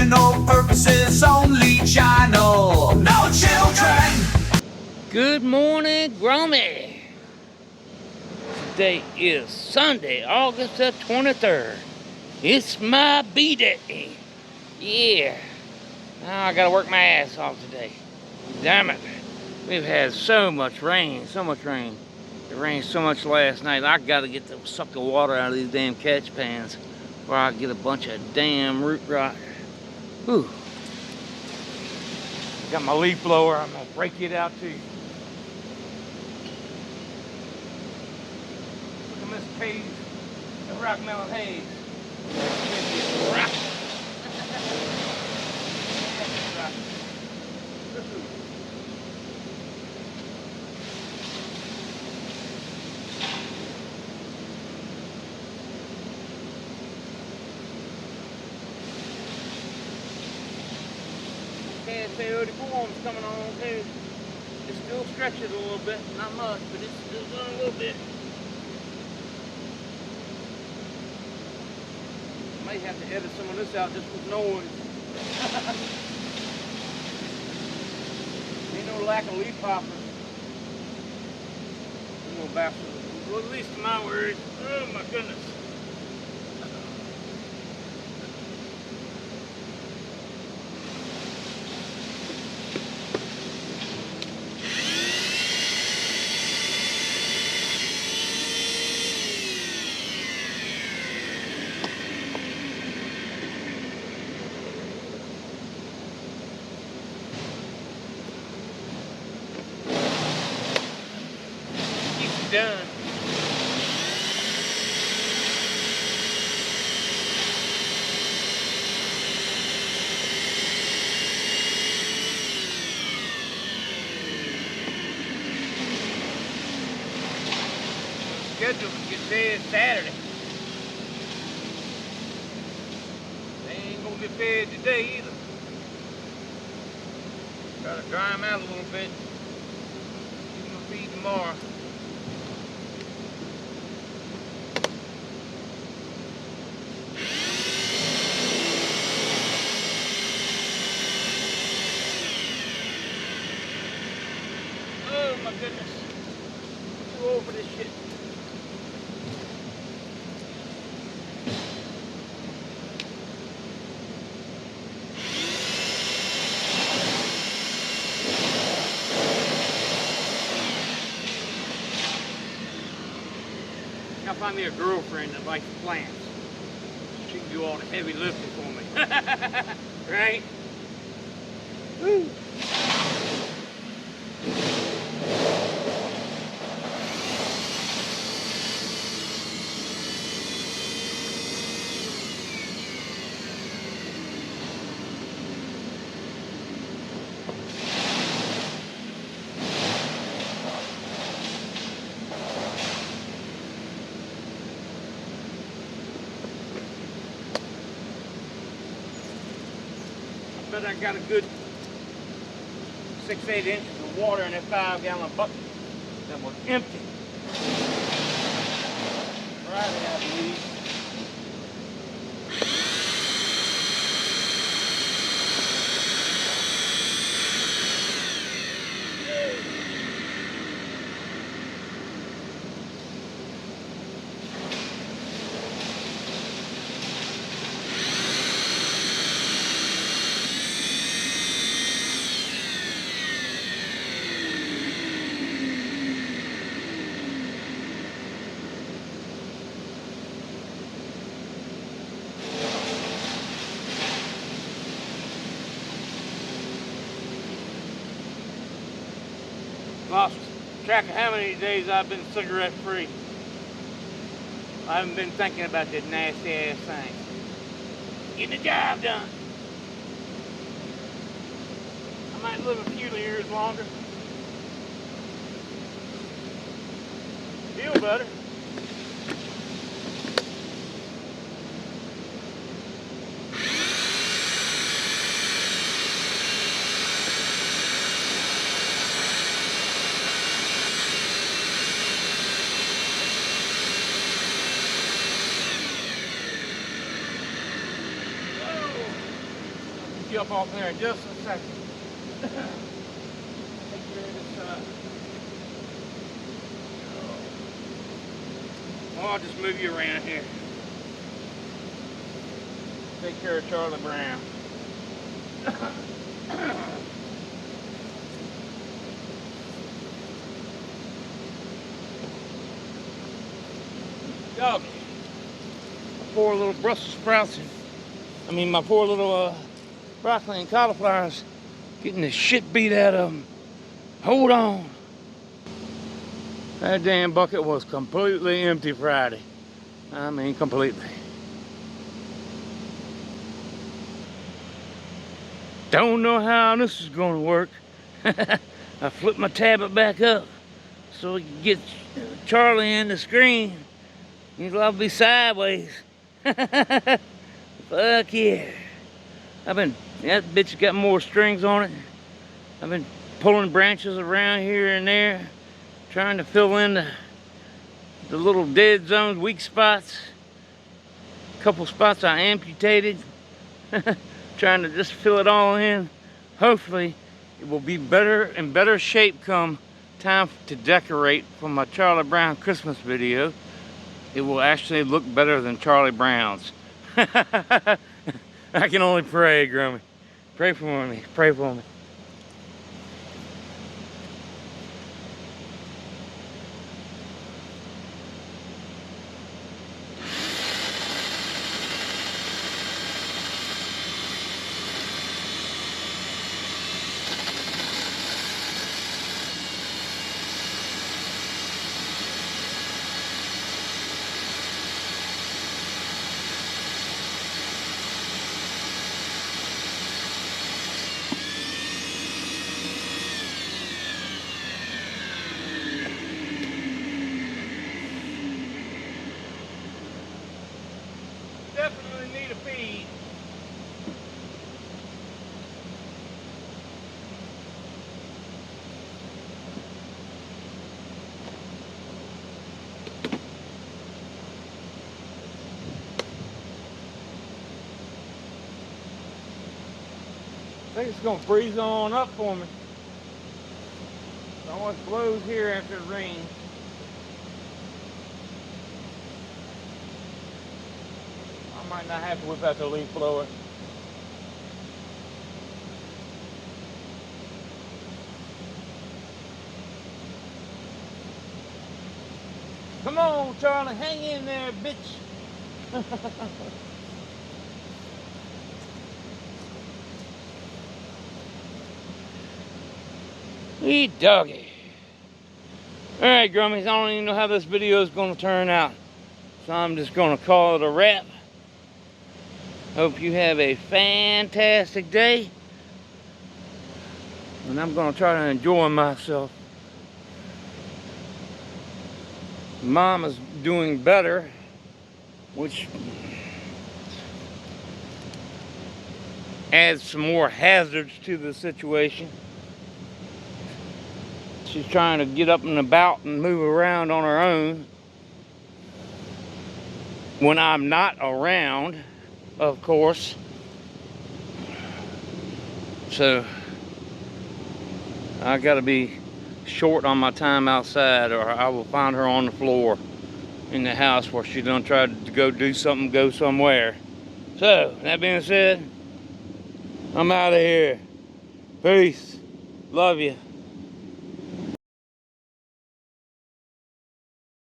educational purposes only channel. No children. Good morning, Grommy. Today is Sunday, August the 23rd. It's my B-Day. Yeah. Now I gotta work my ass off today. Damn it. We've had so much rain, so much rain. It rained so much last night. I gotta get the suck the water out of these damn catch pans before I get a bunch of damn root rot. Whew. Got my leaf blower. I'm gonna break it out too. Look at this cage of rock melon haze. Rock. Can't say the form's coming on too. It still stretches a little bit, not much, but it's still doing a little bit. Might have to edit some of this out just with noise. Ain't no lack of leaf hoppers. No bastards. Well, at least to my words. Oh my goodness. Done. Scheduled to get fed Saturday. They ain't gonna get fed today either. Gotta dry them out a little bit. Give them a feed tomorrow. Oh my goodness. I'm too old for this shit. I'll find me a girlfriend that likes plants. She can do all the heavy lifting for me. Right? Woo. But I got a good 6-8 inches of water in that 5-gallon bucket that was empty. Friday, I believe. Lost track of how many days I've been cigarette free. I haven't been thinking about that nasty ass thing. Getting the job done. I might live a few years longer. Feel better. jump off there in just a second. Take care of this side. Well, I'll just move you around here. Take care of Charlie Brown. Doggy. My poor little Brussels sprouts. My poor little broccoli and cauliflowers getting the shit beat out of them. Hold on. That damn bucket was completely empty Friday. I mean, completely. Don't know how this is going to work. I flipped my tablet back up so we can get Charlie in the screen. He's allowed to be sideways. Fuck yeah. That bitch got more strings on it. I've been pulling branches around here and there, trying to fill in the little dead zones, weak spots. A couple spots I amputated. Trying to just fill it all in. Hopefully it will be better in better shape come time to decorate for my Charlie Brown Christmas video. It will actually look better than Charlie Brown's. I can only pray, Grummy. Pray for me. Pray for me. Definitely need a feed. I think it's gonna freeze on up for me. It always blows here after it rains. I might not have to whip out the leaf blower. Come on, Charlie, hang in there, bitch. Eat doggy. Alright, Grummies, I don't even know how this video is going to turn out. So I'm just going to call it a wrap. Hope you have a fantastic day. And I'm going to try to enjoy myself. Mom is doing better, which adds some more hazards to the situation. She's trying to get up and about and move around on her own when I'm not around, of course. So I gotta be short on my time outside, or I will find her on the floor in the house where she done tried to go do something, go somewhere. So that being said, I'm out of here. Peace. Love you.